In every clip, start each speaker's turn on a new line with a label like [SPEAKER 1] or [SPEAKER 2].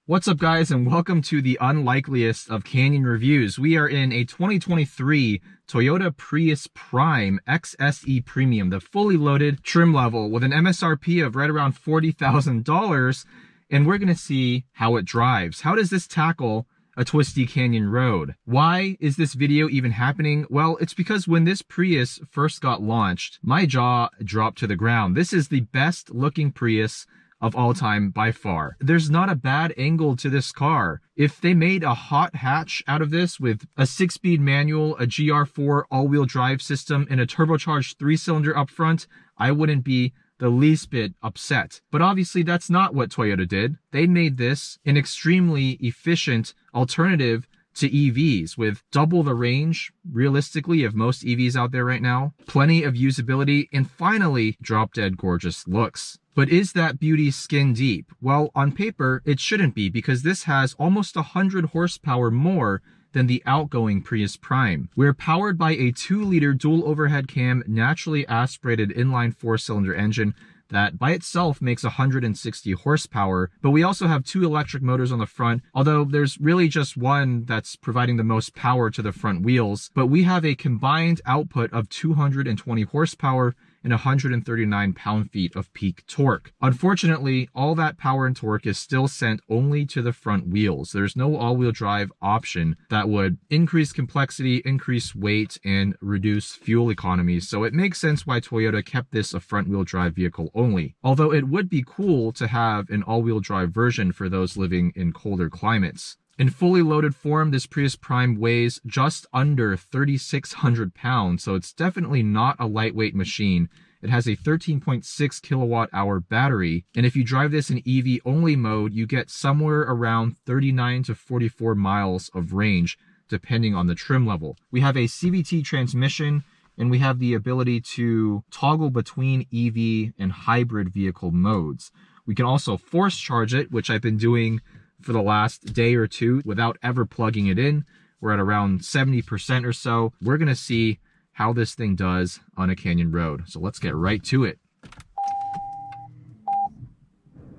[SPEAKER 1] What's up, guys, and welcome to the unlikeliest of Canyon reviews. We are in a 2023 Toyota Prius Prime XSE Premium, the fully loaded trim level with an MSRP of right around $40,000, and we're going to see how it drives. How does this tackle a twisty canyon road? Why is this video even happening? Well, it's because when this Prius first got launched, my jaw dropped to the ground. This is the best looking Prius of all time by far. There's not a bad angle to this car. If they made a hot hatch out of this with a 6-speed manual, a GR4 all-wheel drive system, and a turbocharged 3-cylinder up front, I wouldn't be the least bit upset. But obviously that's not what Toyota did. They made this an extremely efficient alternative to EVs with double the range, realistically, of most EVs out there right now, plenty of usability, and finally, drop-dead gorgeous looks. But is that beauty skin deep? Well, on paper, it shouldn't be, because this has almost 100 horsepower more than the outgoing Prius Prime. We're powered by a 2-liter dual overhead cam, naturally aspirated inline 4-cylinder engine that by itself makes 160 horsepower, but we also have 2 electric motors on the front, although there's really just one that's providing the most power to the front wheels. But we have a combined output of 220 horsepower and 139 pound-feet of peak torque. Unfortunately, all that power and torque is still sent only to the front wheels. There's no all-wheel drive option that would increase complexity, increase weight, and reduce fuel economy. So it makes sense why Toyota kept this a front-wheel drive vehicle only. Although it would be cool to have an all-wheel drive version for those living in colder climates. In fully loaded form, this Prius Prime weighs just under 3,600 pounds, so it's definitely not a lightweight machine. It has a 13.6 kilowatt hour battery, and if you drive this in EV only mode, you get somewhere around 39 to 44 miles of range, depending on the trim level. We have a CVT transmission, and we have the ability to toggle between EV and hybrid vehicle modes. We can also force charge it, which I've been doing for the last day or two without ever plugging it in. We're at around 70% or so. We're gonna see how this thing does on a canyon road. So let's get right to it.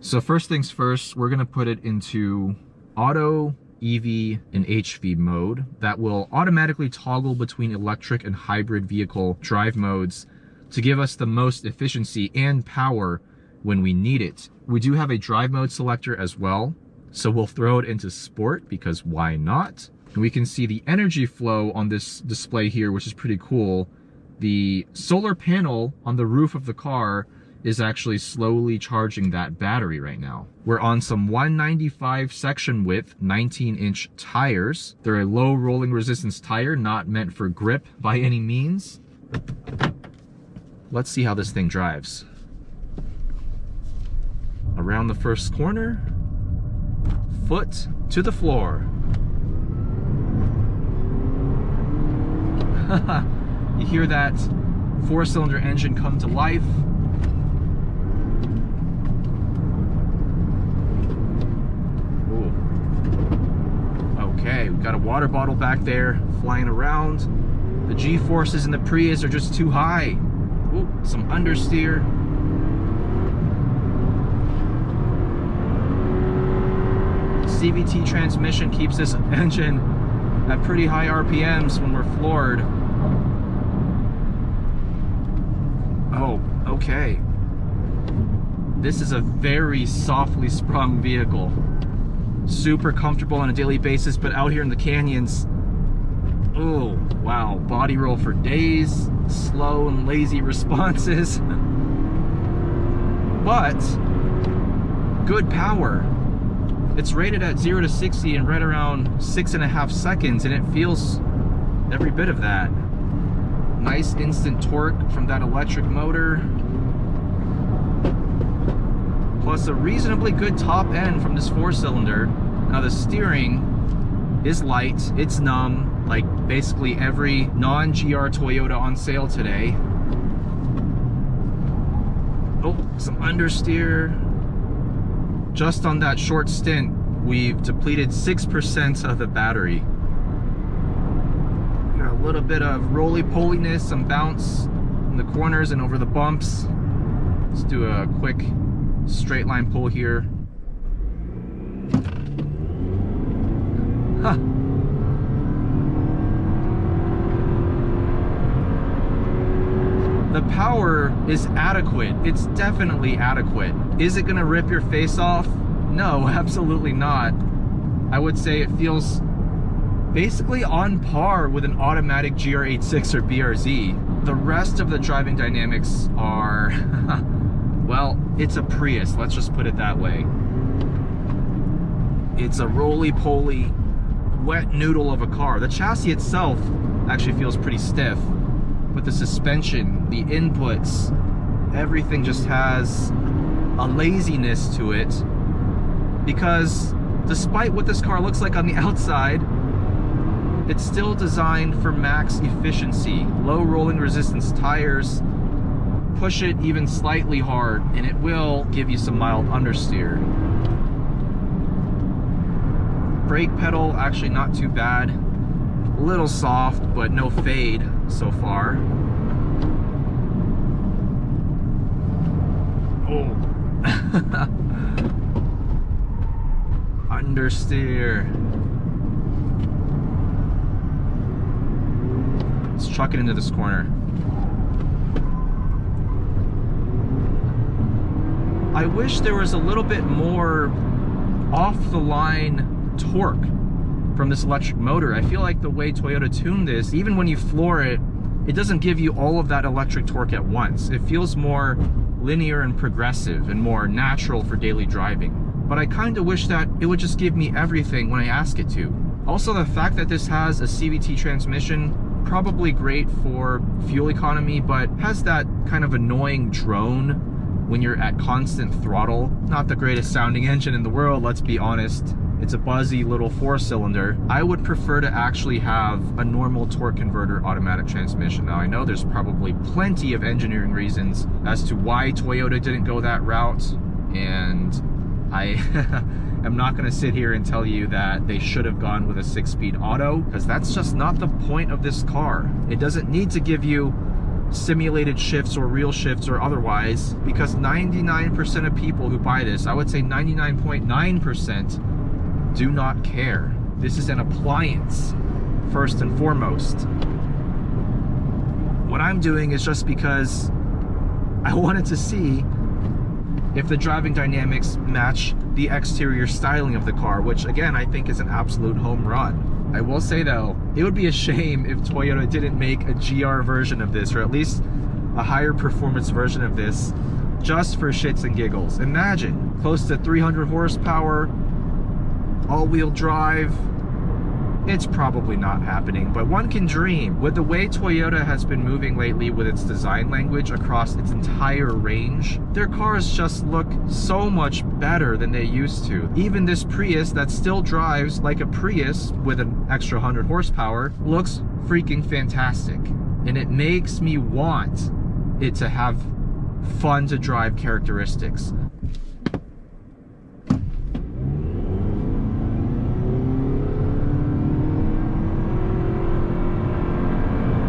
[SPEAKER 1] So first things first, we're gonna put it into auto, EV, and HV mode. That will automatically toggle between electric and hybrid vehicle drive modes to give us the most efficiency and power when we need it. We do have a drive mode selector as well, so we'll throw it into sport because why not? And we can see the energy flow on this display here, which is pretty cool. The solar panel on the roof of the car is actually slowly charging that battery right now. We're on some 195 section width, 19-inch tires. They're a low rolling resistance tire, not meant for grip by any means. Let's see how this thing drives. Around the first corner, foot to the floor. You hear that 4-cylinder engine come to life. Ooh. Okay, we've got a water bottle back there flying around. The G-forces in the Prius are just too high. Ooh, some understeer. CVT transmission keeps this engine at pretty high RPMs when we're floored. Oh, okay. This is a very softly sprung vehicle. Super comfortable on a daily basis, but out here in the canyons, oh, wow. Body roll for days, slow and lazy responses. But good power. It's rated at 0 to 60 in right around 6.5 seconds, and it feels every bit of that. Nice instant torque from that electric motor, plus a reasonably good top end from this 4-cylinder. Now the steering is light, it's numb, like basically every non-GR Toyota on sale today. Oh, some understeer. Just on that short stint, we've depleted 6% of the battery. Got a little bit of roly-poliness, some bounce in the corners and over the bumps. Let's do a quick straight line pull here. The power is adequate. It's definitely adequate. Is it gonna rip your face off? No, absolutely not. I would say it feels basically on par with an automatic GR86 or BRZ. The rest of the driving dynamics are, well, it's a Prius, let's just put it that way. It's a roly-poly, wet noodle of a car. The chassis itself actually feels pretty stiff, but the suspension, the inputs, everything just has a laziness to it, because despite what this car looks like on the outside, it's still designed for max efficiency. Low rolling resistance tires, push it even slightly hard and it will give you some mild understeer. Brake pedal, actually not too bad. A little soft, but no fade so far. Oh. Understeer. Let's chuck it into this corner. I wish there was a little bit more off-the-line torque from this electric motor. I feel like the way Toyota tuned this, even when you floor it, it doesn't give you all of that electric torque at once. It feels more linear and progressive and more natural for daily driving. But I kind of wish that it would just give me everything when I ask it to. Also, the fact that this has a CVT transmission, probably great for fuel economy, but has that kind of annoying drone when you're at constant throttle. Not the greatest sounding engine in the world, let's be honest. It's a buzzy little 4-cylinder. I would prefer to actually have a normal torque converter automatic transmission. Now, I know there's probably plenty of engineering reasons as to why Toyota didn't go that route, and I am not gonna sit here and tell you that they should have gone with a 6-speed auto, because that's just not the point of this car. It doesn't need to give you simulated shifts or real shifts or otherwise, because 99% of people who buy this, I would say 99.9%, do not care. This is an appliance, first and foremost. What I'm doing is just because I wanted to see if the driving dynamics match the exterior styling of the car, which again, I think is an absolute home run. I will say though, it would be a shame if Toyota didn't make a GR version of this, or at least a higher performance version of this, just for shits and giggles. Imagine, close to 300 horsepower, all-wheel drive. It's probably not happening, but one can dream. With the way Toyota has been moving lately with its design language across its entire range, their cars just look so much better than they used to. Even this Prius that still drives like a Prius with an extra 100 horsepower looks freaking fantastic. And it makes me want it to have fun to drive characteristics.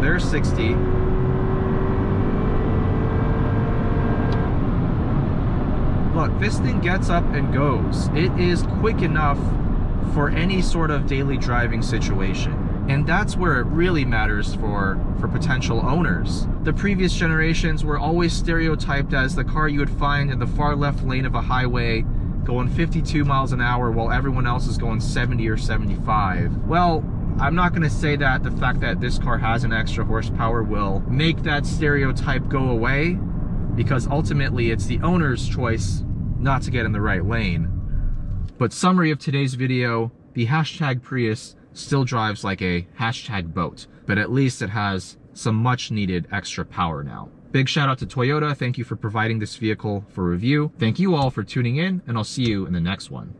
[SPEAKER 1] There's 60. Look, this thing gets up and goes. It is quick enough for any sort of daily driving situation. And that's where it really matters for potential owners. The previous generations were always stereotyped as the car you would find in the far left lane of a highway going 52 miles an hour while everyone else is going 70 or 75. Well, I'm not going to say that the fact that this car has an extra horsepower will make that stereotype go away, because ultimately it's the owner's choice not to get in the right lane. But summary of today's video, the hashtag Prius still drives like a hashtag boat, but at least it has some much needed extra power now. Big shout out to Toyota. Thank you for providing this vehicle for review. Thank you all for tuning in, and I'll see you in the next one.